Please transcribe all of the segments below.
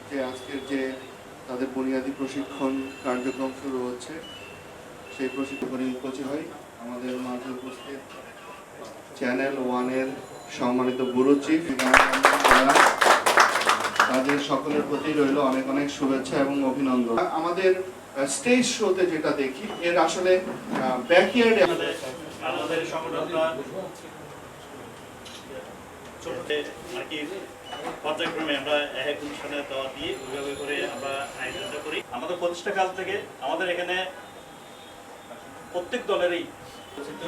যে আজকের যে তাদের বুনিয়াদী প্রশিক্ষণ কার্যক্রম শুরু হচ্ছে, সেই প্রশিক্ষণে কোচি হয় আমাদের মাঝে উপস্থিত চ্যানেল ওয়ানের সম্মানিত ব্যুরো চিফ, তাদের সকলের প্রতি রইল অনেক অনেক শুভেচ্ছা এবং অভিনন্দন। আমাদের স্টেজ শোতে যেটা দেখি এর আসলে ব্যাকইয়ার্ডে আমাদের সংগঠনটা পর্যায়ক্রমে আমরা এক অনুষ্ঠানে দেওয়া দিয়ে ওইভাবে করে আমরা আয়োজনটা করি। আমাদের প্রতিষ্ঠা কাল থেকে আমাদের এখানে প্রত্যেক দলেরই উচিত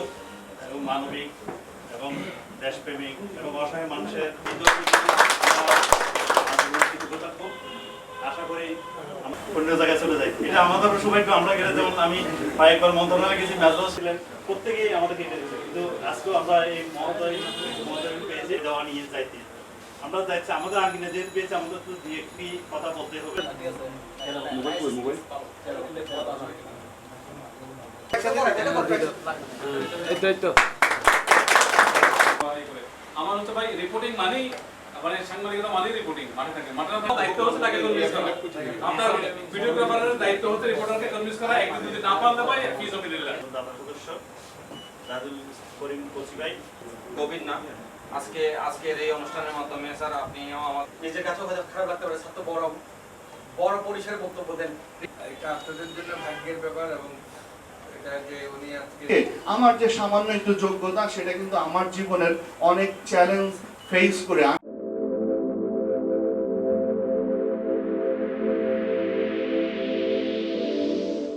এবং মানবিক এবং দেশপ্রেমিক এবং অসহায় মানুষের আশা করি অন্য জায়গায় চলে যাই। এটা আমাদের সৌভাগ্য। আমরা গেলে যেমন আমি কয়েকবার মন্ত্রণালয়ে গেছি, মেজবাস ছিলেন, প্রত্যেকেই আমাদেরকে এটা দিয়েছে, কিন্তু আজকেও আমরা এই মহোদয় পেয়েছি দেওয়া নিয়ে যাইতে আমরা যাচ্ছি। আমাদের আগে যেহেতু পেয়েছি আমাদের তো দুই একটি কথা বলতে হবে। আমার হচ্ছে ভাই রিপোর্টিং মানেই মানে সাংবাদিকরা মানেই রিপোর্টিং, মাঠে থাকে, মাঠে দায়িত্ব হচ্ছে তাকে কনভিন্স করা। আপনার ভিডিওগ্রাফারের দায়িত্ব হচ্ছে রিপোর্টারকে কনভিন্স করা। একদিন যদি না পারলে ভাই ফিজ অফ দিলেন। দাদা সদস্য রাজুল করিম কোচি ভাই কোভিড না আজকের এই অনুষ্ঠানের মাধ্যমে স্যার আপনিও আমার নিজের কাছেও হয়তো খারাপ লাগতে পারে, স্যার তো বড় পরিসরে বক্তব্য দেন। এটা আপনাদের জন্য ভাগ্যের ব্যাপার এবং এটা যে উনি আজকে আমার যে সামান্য একটু যোগ্যতা সেটা কিন্তু আমার জীবনের অনেক চ্যালেঞ্জ ফেস করে